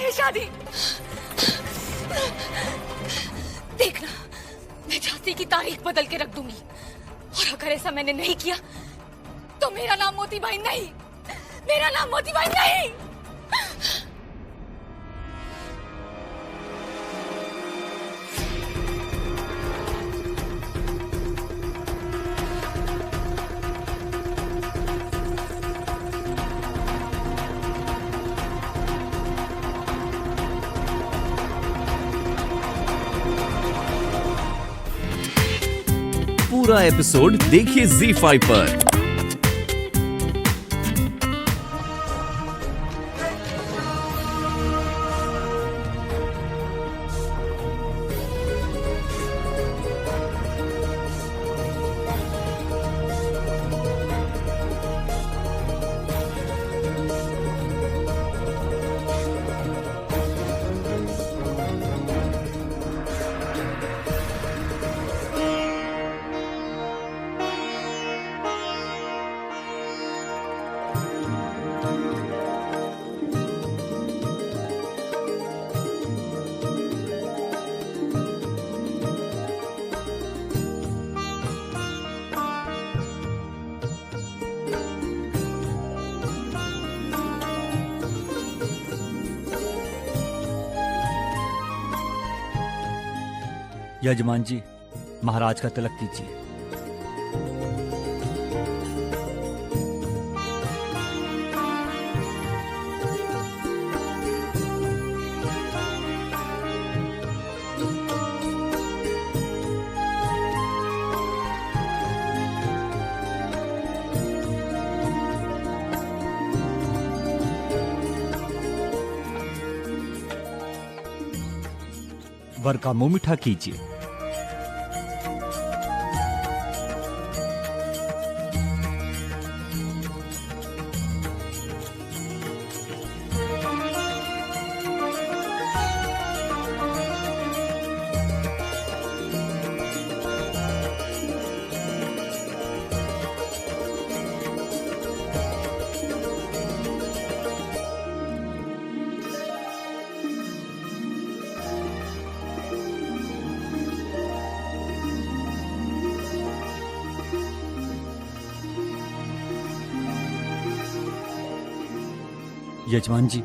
है शादी। देखना, मैं झांसी की तारीख बदल के रख दूंगी, और अगर ऐसा मैंने नहीं किया तो मेरा नाम मोतीबाई नहीं, मेरा नाम मोतीबाई नहीं। पूरा एपिसोड देखिए ZEE5 पर। यजमान जी, महाराज का तिलक कीजिए। वर का मुंह मीठा कीजिए। यजमान जी,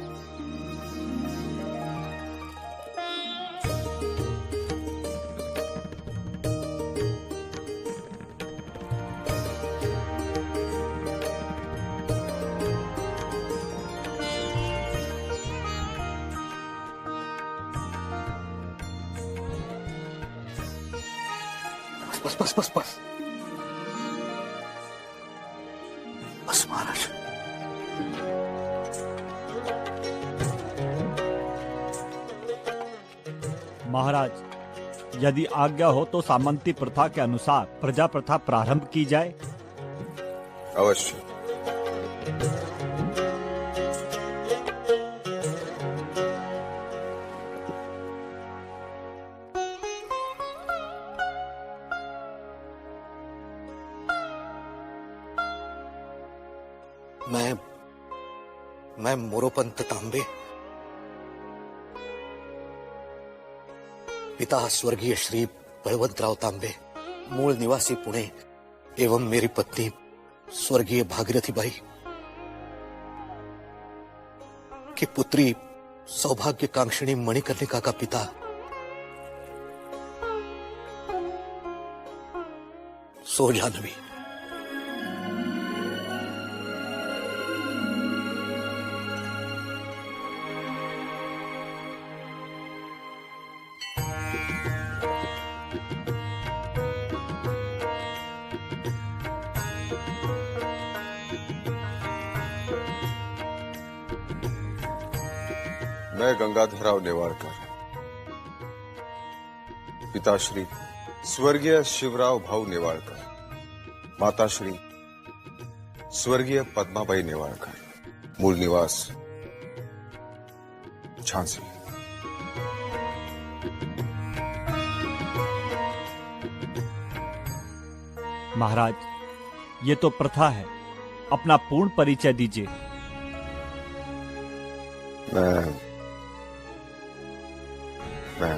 बस बस बस बस बस महाराज। महाराज, यदि आज्ञा हो तो सामंती प्रथा के अनुसार प्रजा प्रथा प्रारंभ की जाए। अवश्य। मैं मोरोपंत तांबे, पिता स्वर्गीय श्री बलवंतराव तांबे, मूल निवासी पुणे, एवं मेरी पत्नी स्वर्गीय भागीरथी बाई की पुत्री सौभाग्यकांक्षिणी मणिकर्णिका का पिता सो जानवी। मैं गंगाधरराव नेवाळकर, पिताश्री स्वर्गीय शिवराव भाऊ नेवाळकर, माताश्री स्वर्गीय पद्माबाई नेवाळकर, मूल निवास झांसी। महाराज, ये तो प्रथा है, अपना पूर्ण परिचय दीजिए। मैं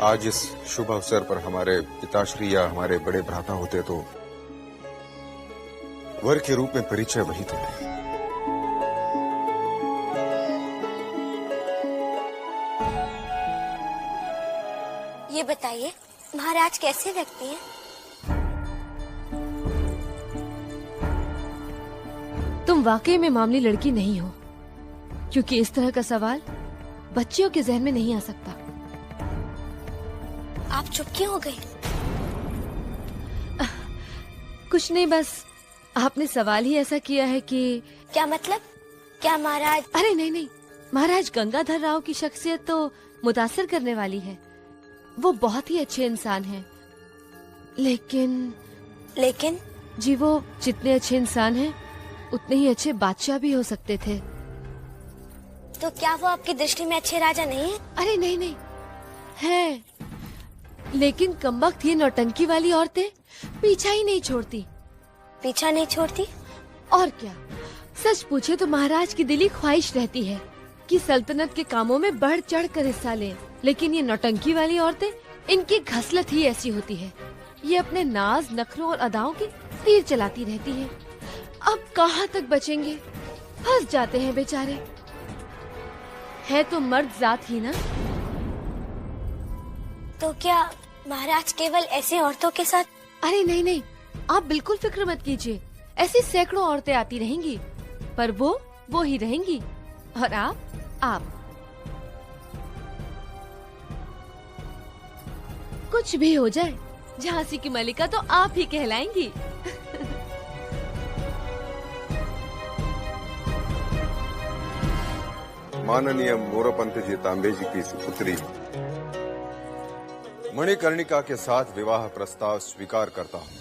आज इस शुभ अवसर पर हमारे पिताश्री या हमारे बड़े भ्राता होते तो वर के रूप में परिचय वही थे। ये बताइए महाराज कैसे व्यक्ति हैं? तुम वाकई में मामूली लड़की नहीं हो, क्योंकि इस तरह का सवाल बच्चियों के जहन में नहीं आ सकता। आप चुप क्यों हो गए? कुछ नहीं, बस आपने सवाल ही ऐसा किया है कि। क्या मतलब? क्या महाराज? अरे नहीं नहीं, महाराज गंगाधर राव की शख्सियत तो मुतासिर करने वाली है। वो बहुत ही अच्छे इंसान हैं, लेकिन जी वो जितने अच्छे इंसान हैं उतने ही अच्छे बादशाह भी हो सकते थे। तो क्या वो आपकी दृष्टि में अच्छे राजा नहीं है? अरे नहीं नहीं है, लेकिन कमबख्त ये नौटंकी वाली औरतें पीछा ही नहीं छोड़ती। पीछा नहीं छोड़ती? और क्या, सच पूछे तो महाराज की दिली ख्वाहिश रहती है कि सल्तनत के कामों में बढ़ चढ़ कर हिस्सा लें, लेकिन ये नौटंकी वाली औरतें, इनकी घसलत ही ऐसी होती है। ये अपने नाज नखरों और अदाओं की तीर चलाती रहती है। अब कहाँ तक बचेंगे, फंस जाते हैं बेचारे। है तो मर्द जात ही ना। तो क्या महाराज केवल ऐसे औरतों के साथ? अरे नहीं नहीं, आप बिल्कुल फिक्र मत कीजिए। ऐसी सैकड़ों औरतें आती रहेंगी, पर वो ही रहेंगी। और आप कुछ भी हो जाए, झांसी की मलिका तो आप ही कहलाएंगी। माननीय मोरोपंत जी तांबे जी की पुत्री मणिकर्णिका के साथ विवाह प्रस्ताव स्वीकार करता हूं।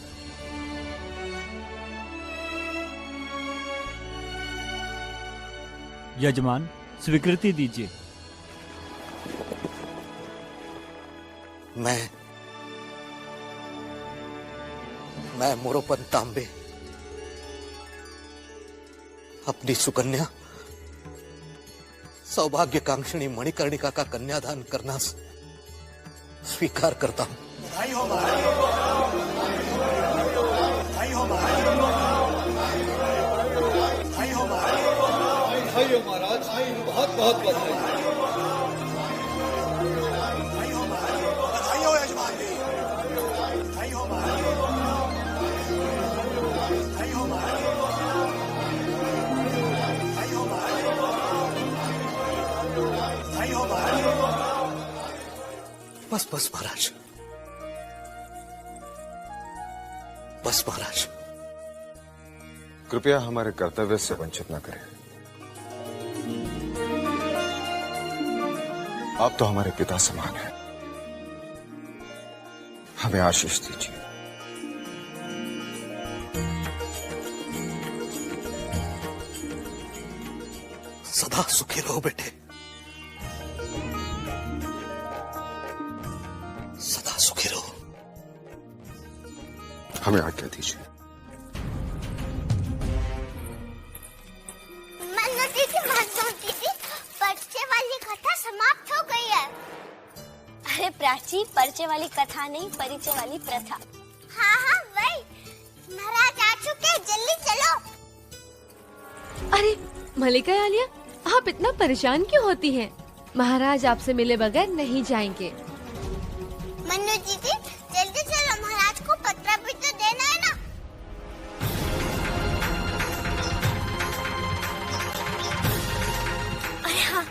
यजमान, स्वीकृति दीजिए। मैं मोरोपंत तांबे अपनी सुकन्या सौभाग्यकांक्षिणी मणिकर्णिका का कन्यादान करना स्वीकार करता हूं। बधाई हो महाराज। बधाई हो महाराज। बधाई हो महाराज। बधाई हो महाराज। बहुत बहुत बधाई। बधाई हो महाराज। बधाई हो यजमान जी। बधाई हो महाराज। बधाई हो महाराज। बधाई हो महाराज। बधाई हो महाराज। बस बस महाराज, बस महाराज। कृपया हमारे कर्तव्य से वंचित न करें। आप तो हमारे पिता समान हैं। हमें आशीष दीजिए। सदा सुखी रहो बेटे, सदा सुखी रहो। हमें आज्ञा दीजिए। पर्चे वाली कथा समाप्त हो गई है। अरे प्राची, पर्चे वाली कथा नहीं, परिचय वाली प्रथा। हाँ हाँ वही। महाराज आ चुके, जल्दी चलो। अरे मलिका आलिया, आप इतना परेशान क्यों होती हैं? महाराज आपसे मिले बगैर नहीं जाएंगे। मन्नू दीदी जल्दी चलो, महाराज को पत्र भी तो देना है ना। अरे हाँ।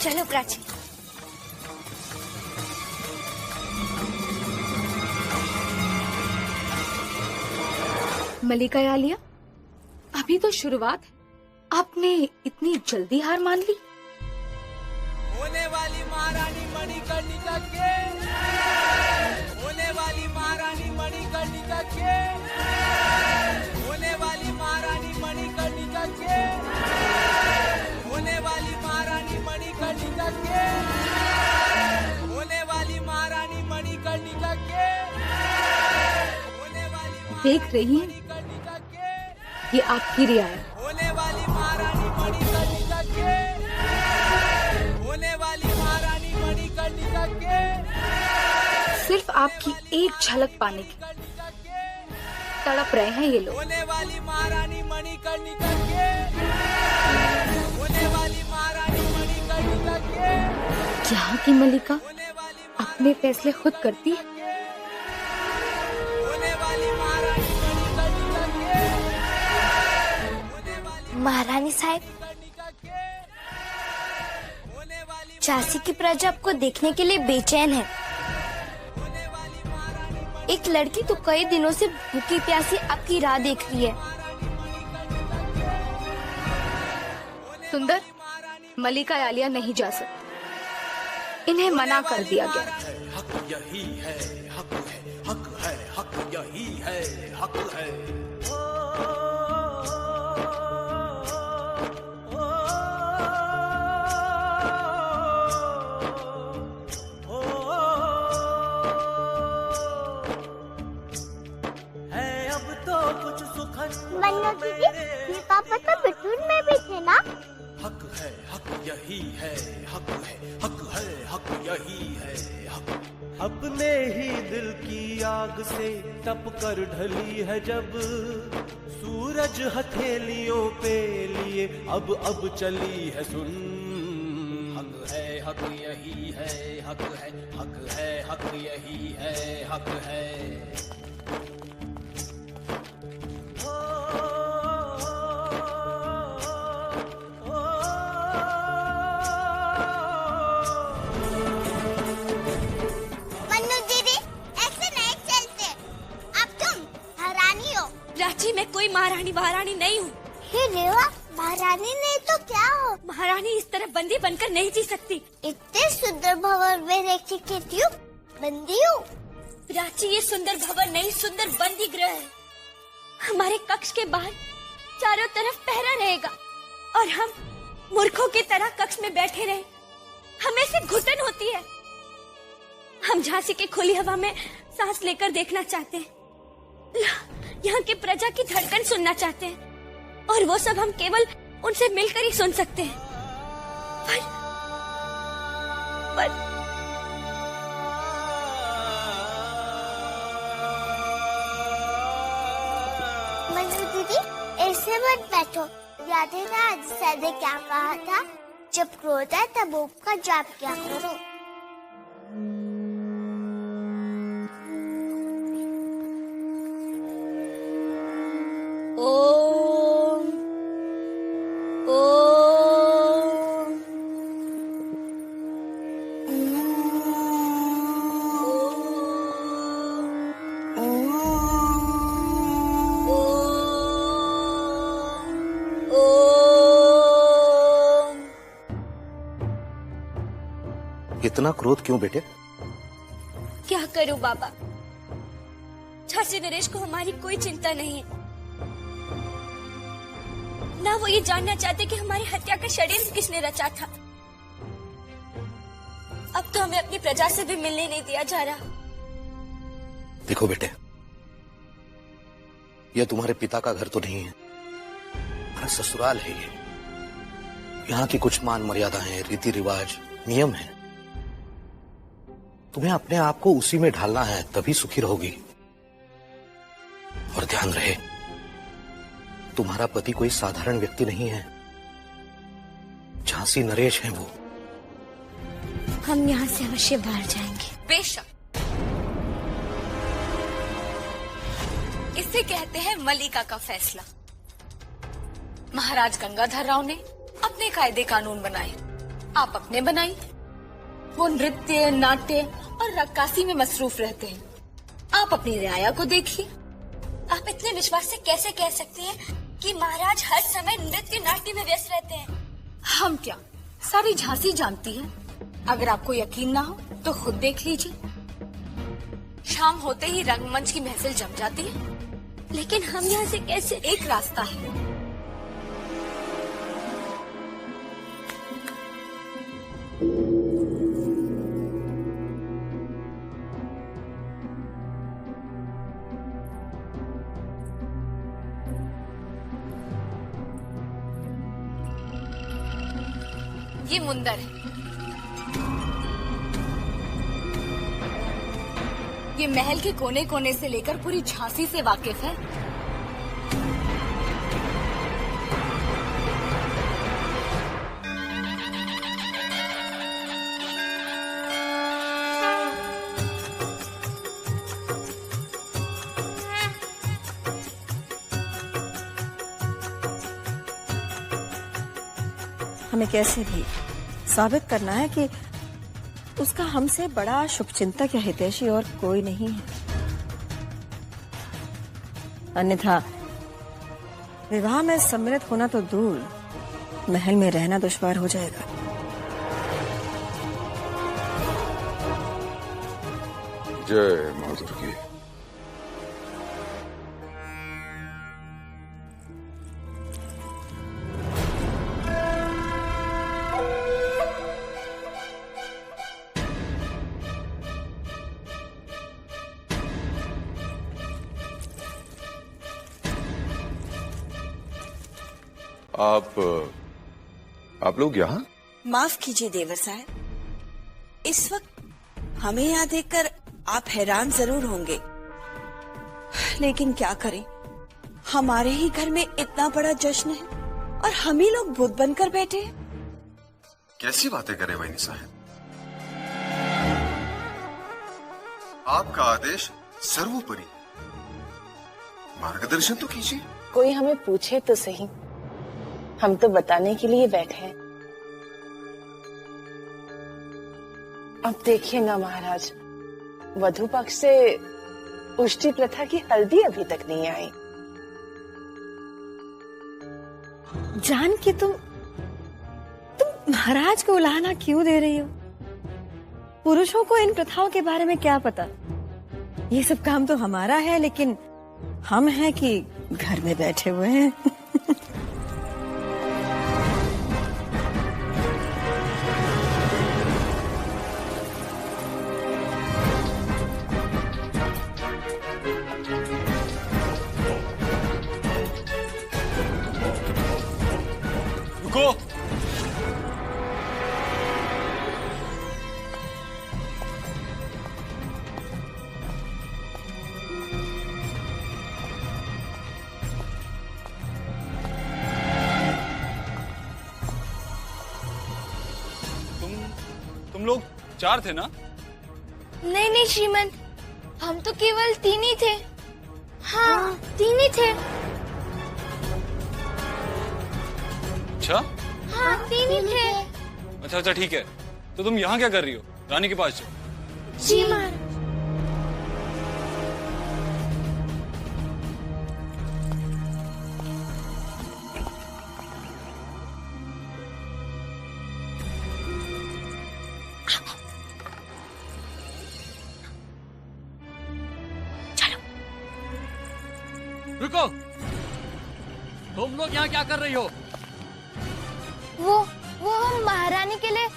चलो प्राची। मलिका आलिया, अभी तो शुरुआत है, आपने इतनी जल्दी हार मान ली? होने वाली महारानी मणिकर्णिका के होने वाली महारानी मणिकर्णिका के, होने वाली महारानी मणिकर्णिका के, होने वाली महारानी मणिकर्णिका के, होने वाली महारानी मणिकर्णिका के, होने वाली देख रही हैं मणिकर्णिका के, ये आपकी रिया है। होने वाली महारानी मणिकर्णिका के, होने वाली महारानी मणिकर्णिका के, सिर्फ आपकी एक झलक पाने की तड़प रहे हैं ये लोग। होने वाली महारानी मणिकर्णिका के, होने वाली महारानी मणिकर्णिका के, यहाँ की मलिका अपने फैसले खुद करती है। होने वाली महारानी मणिकर्णिका के, होने वाली महारानी साहब, मणिकर्णिका के, होने वाली झांसी की प्रजा आपको देखने के लिए बेचैन है। एक लड़की तो कई दिनों से भूखी प्यासी आपकी राह देख रही है। सुंदर, मलिका आलिया नहीं जा सकती, इन्हें मना कर दिया गया। हक यही है, हक है, हक है, हक यही है, हक है। मन्नू दीदी, ये पापा तो बिटून में भी थे ना? हक है, हक यही है, हक है, हक है, हक यही है, हक। अपने ही दिल की आग से तप कर ढली है जब सूरज हथेलियों पे लिए अब चली है सुन। हक है, हक यही है, हक है, हक है, हक यही है, हक है। प्राची, मैं कोई महारानी नहीं हूँ। हे देवा, महारानी नहीं तो क्या हो? महारानी इस तरह बंदी बनकर नहीं जी सकती। इतने सुंदर भवन में रहती क्यों बंदी हूँ? प्राची, ये सुंदर भवन नहीं, सुंदर बंदी गृह है। हमारे कक्ष के बाहर चारों तरफ पहरा रहेगा और हम मूर्खों की तरह कक्ष में बैठे रहे, हमें से घुटन होती है। हम झांसी की खुली हवा में सांस लेकर देखना चाहते हैं, यहाँ की प्रजा की धड़कन सुनना चाहते हैं, और वो सब हम केवल उनसे मिलकर ही सुन सकते हैं। पर मन्नू दीदी, ऐसे मत बैठो। याद है ना आज सर ने क्या कहा था? जब क्रोध है तब ओम का जाप क्या करो। ओम ओम इतना क्रोध क्यों बेटे? क्या करूं बाबा, झांसी नरेश को हमारी कोई चिंता नहीं है। ना वो ये जानना चाहते कि हमारी हत्या का षड्यंत्र किसने रचा था। अब तो हमें अपनी प्रजा से भी मिलने नहीं दिया जा रहा। देखो बेटे, यह तुम्हारे पिता का घर तो नहीं है, हमारा ससुराल है ये। यहाँ की कुछ मान मर्यादाएं, रीति रिवाज, नियम है। तुम्हें अपने आप को उसी में ढालना है, तभी सुखी रहोगी। और ध्यान रहे, तुम्हारा पति कोई साधारण व्यक्ति नहीं है, झांसी नरेश है वो। हम यहाँ से अवश्य बाहर जाएंगे। बेशक, इसे कहते हैं मलिका का फैसला। महाराज गंगाधर राव ने अपने कायदे कानून बनाए, आप अपने बनाइए। वो नृत्य, नाट्य और रक्कासी में मसरूफ रहते हैं, आप अपनी रियाया को देखिए। आप इतने विश्वास से कैसे कह सकती हैं कि महाराज हर समय नृत्य नाट्य में व्यस्त रहते हैं? हम क्या, सारी झांसी जानती है। अगर आपको यकीन ना हो तो खुद देख लीजिए। शाम होते ही रंगमंच की महफिल जम जाती है। लेकिन हम यहाँ से कैसे? एक रास्ता है। ये मुंदर है। ये महल के कोने कोने से लेकर पूरी झांसी से वाकिफ है। हमें कैसे भी साबित करना है कि उसका हमसे बड़ा शुभचिंतक या हितैषी और कोई नहीं है। अन्यथा विवाह में सम्मिलित होना तो दूर, महल में रहना दुश्वार हो जाएगा। जय मां दुर्गे। आप लोग यहाँ? माफ कीजिए देवर साहब, इस वक्त हमें यहाँ देखकर आप हैरान जरूर होंगे, लेकिन क्या करें, हमारे ही घर में इतना बड़ा जश्न है और हम ही लोग भूत बनकर बैठे हैं। कैसी बातें करें वहीनी साहब, आपका आदेश सर्वोपरि, मार्गदर्शन तो कीजिए। कोई हमें पूछे तो सही, हम तो बताने के लिए बैठे हैं। अब देखिए ना महाराज, वधू पक्ष से उष्टी प्रथा की हल्दी अभी तक नहीं आई। जान के तुम महाराज को उलाहना क्यों दे रही हो? पुरुषों को इन प्रथाओं के बारे में क्या पता? ये सब काम तो हमारा है, लेकिन हम हैं कि घर में बैठे हुए हैं। रुको। तुम लोग 4 थे ना? नहीं श्रीमंत, हम तो केवल 3 ही थे। हाँ 3 ही थे। अच्छा? हाँ 3 ही थे। अच्छा ठीक है, तो तुम यहाँ क्या कर रही हो? रानी के पास जाओ। जी महाराज। रुको, तुम लोग यहाँ क्या कर रही हो? वो हम महारानी के लिए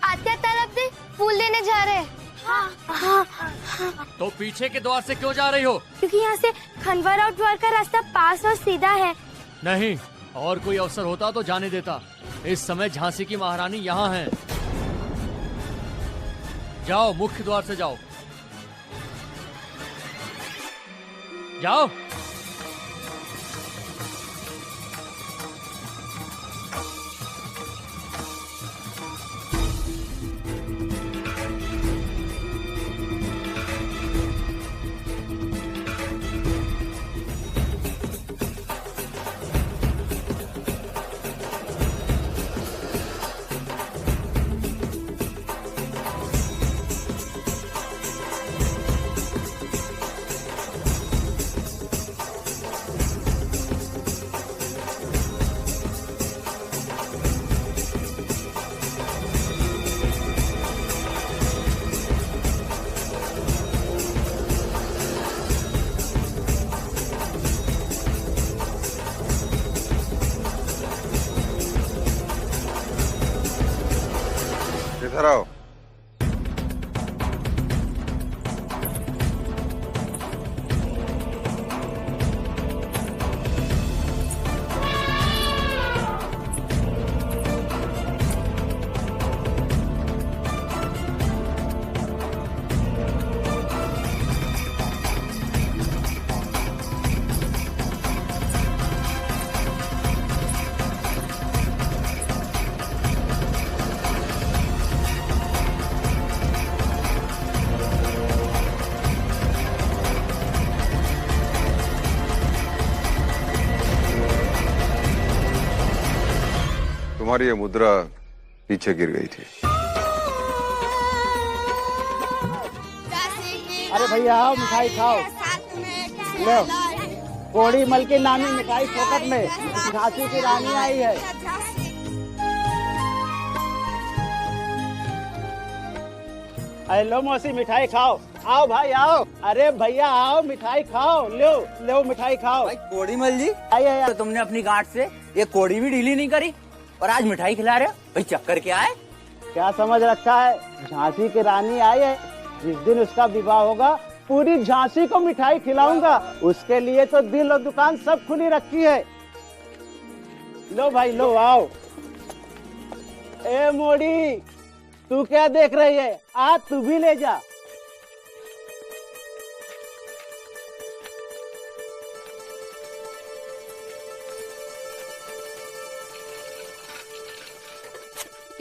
आत्या तालाब से फूल लेने जा रहे हैं। हाँ। तो पीछे के द्वार से क्यों जा रही हो? क्योंकि यहाँ से खंडवा द्वार का रास्ता पास और सीधा है। नहीं, और कोई अवसर होता तो जाने देता। इस समय झांसी की महारानी यहाँ है। जाओ, मुख्य द्वार से जाओ। जाओ। इधर आओ। तुम्हारी ये मुद्रा पीछे गिर गई थी। अरे भैया आओ, मिठाई खाओ। लो, कोड़ी मल की नामी मिठाई फोकट में। झांसी की रानी आई है। अरे लो मौसी, मिठाई खाओ। आओ भाई आओ। अरे भैया आओ, मिठाई खाओ। लो लो मिठाई खाओ। भाई कोड़ी मल जी, तो तुमने अपनी गांठ से ये कोड़ी भी ढीली नहीं करी और आज मिठाई खिला रहे हो। भाई चक्कर क्या है? क्या समझ रखा है? झांसी की रानी आई है, जिस दिन उसका विवाह होगा पूरी झांसी को मिठाई खिलाऊंगा। उसके लिए तो दिल और दुकान सब खुली रखी है। लो भाई लो, आओ। ए मोड़ी, तू क्या देख रही है? आ तू भी ले जा।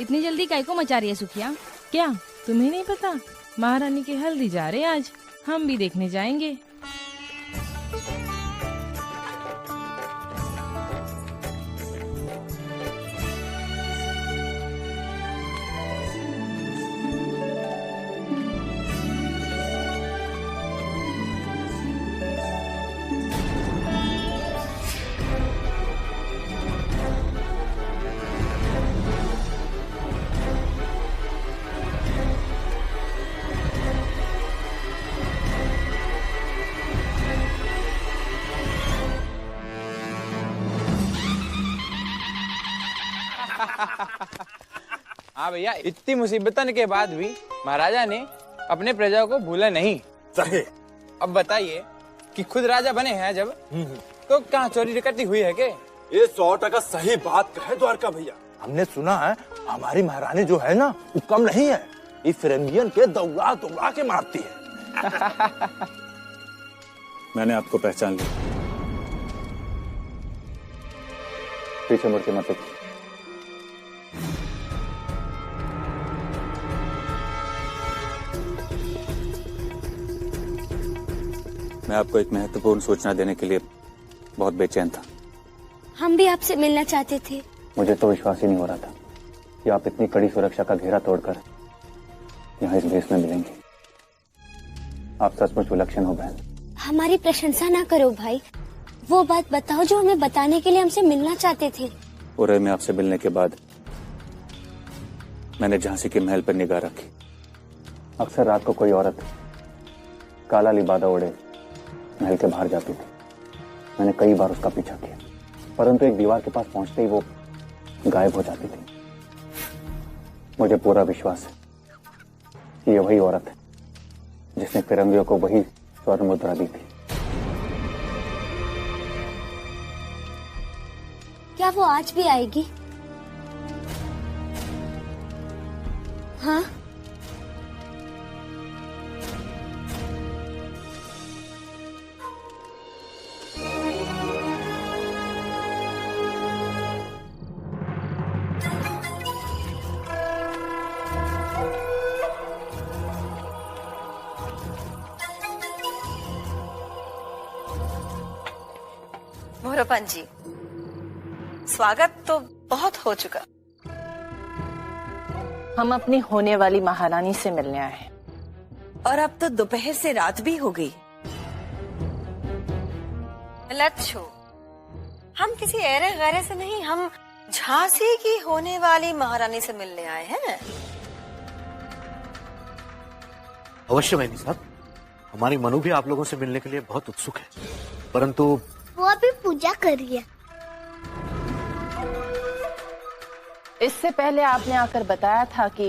इतनी जल्दी काय को मचा रही है सुखिया? क्या तुम्हें नहीं पता? महारानी की हल्दी जा रहे आज, हम भी देखने जाएंगे। हाँ भैया, इतनी मुसीबतन के बाद भी महाराजा ने अपने प्रजा को भूला नहीं। सही। अब बताइए कि खुद राजा बने हैं जब, तो कहाँ चोरी डकैती हुई है के? ये 100% सही बात कहे द्वारका भैया। हमने सुना है हमारी महारानी जो है ना, वो कम नहीं है। ये फिरंगियन के दौड़ा दौड़ा के मारती है। मैंने आपको पहचान लिया। पीछे मुड़ के मत देखिए। मैं आपको एक महत्वपूर्ण सूचना देने के लिए बहुत बेचैन था। हम भी आपसे मिलना चाहते थे। मुझे तो विश्वास ही नहीं हो रहा था कि आप इतनी कड़ी सुरक्षा का घेरा तोड़कर यहाँ इस भेष में मिलेंगे। आप सचमुच विलक्षण हो बहन। हमारी प्रशंसा ना करो भाई, वो बात बताओ जो हमें बताने के लिए हमसे मिलना चाहते थे। पूरे में आपसे मिलने के बाद मैंने झांसी के महल पर निगाह रखी। अक्सर रात को कोई औरत काला लिबादा ओढ़े महल के बाहर जाती थी। मैंने कई बार उसका पीछा किया, परंतु एक दीवार के पास पहुंचते ही वो गायब हो जाती थी। मुझे पूरा विश्वास है कि ये वही औरत है जिसने फिरंगियों को वही स्वर्ण मुद्रा दी थी। क्या वो आज भी आएगी? हाँ? मोरोपन जी, स्वागत तो बहुत हो चुका। हम अपनी होने वाली महारानी से मिलने आए हैं। और अब तो दोपहर से रात भी हो गई। लच्छू, हम किसी ऐरे गैरे से नहीं, हम झांसी की होने वाली महारानी से मिलने आए हैं। अवश्य बहनी साहब, हमारी मनु भी आप लोगों से मिलने के लिए बहुत उत्सुक है, परंतु वो अभी पूजा कर रही है। इससे पहले आपने आकर बताया था कि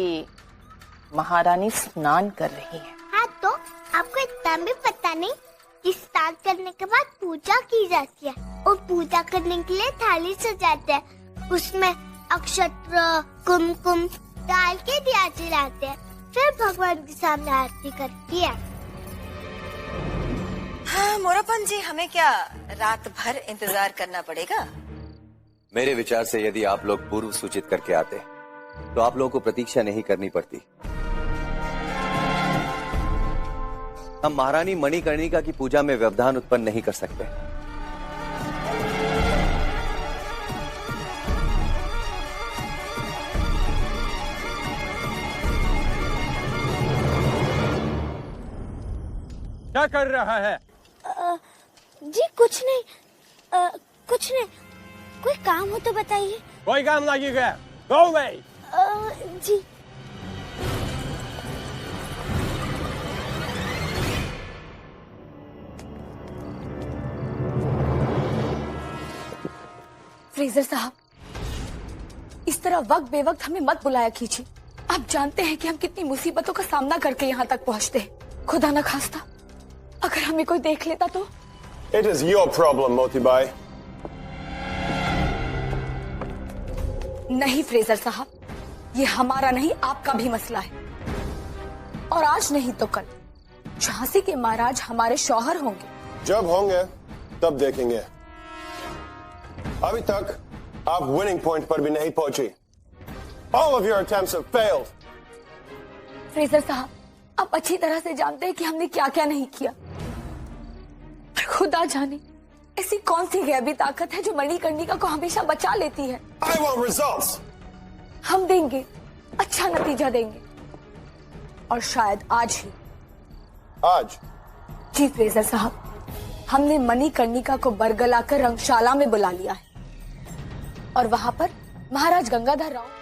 महारानी स्नान कर रही है। हाँ तो आपको इतना भी पता नहीं कि स्नान करने के बाद पूजा की जाती है और पूजा करने के लिए थाली सजाते हैं, उसमें अक्षत्र कुमकुम डाल के दिया जलाते हैं, फिर भगवान के सामने आरती करती है। हाँ मोरापन जी, हमें क्या रात भर इंतजार करना पड़ेगा? मेरे विचार से यदि आप लोग पूर्व सूचित करके आते तो आप लोगों को प्रतीक्षा नहीं करनी पड़ती। हम महारानी मणिकर्णिका की पूजा में व्यवधान उत्पन्न नहीं कर सकते। क्या कर रहा है? जी कुछ नहीं, कुछ नहीं। कोई काम हो तो बताइए। कोई काम नहीं है। Go away। जी फ्रेजर साहब, इस तरह वक्त बेवक्त हमें मत बुलाया कीजिए। आप जानते हैं कि हम कितनी मुसीबतों का सामना करके यहाँ तक पहुँचते हैं। खुदा न खास्ता अगर हमें कोई देख लेता तो। It is your problem, Motibai. नहीं फ्रेजर साहब, ये हमारा नहीं आपका भी मसला है। और आज नहीं तो कल झांसी के महाराज हमारे शौहर होंगे। जब होंगे तब देखेंगे। अभी तक आप विनिंग पॉइंट पर भी नहीं पहुंची। All of your attempts have failed। Fraser साहब, आप अच्छी तरह से जानते हैं कि हमने क्या क्या नहीं किया। पर खुदा जाने ऐसी कौन सी गैबी ताकत है जो मणिकर्णिका को हमेशा बचा लेती है। I want results। हम देंगे, अच्छा नतीजा देंगे, और शायद आज ही। आज? जी फ्रेजर साहब, हमने मणिकर्णिका को बरगलाकर रंगशाला में बुला लिया है और वहां पर महाराज गंगाधर राव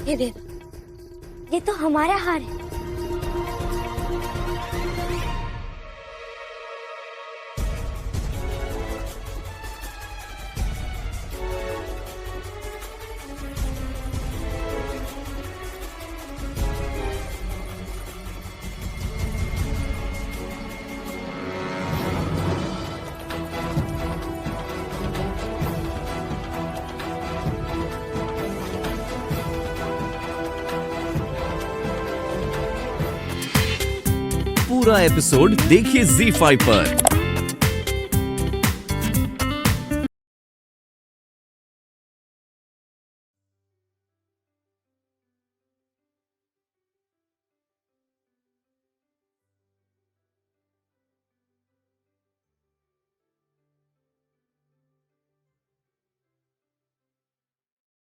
ये देख, ये तो हमारा हार है। पूरा एपिसोड देखिए ZEE5 पर।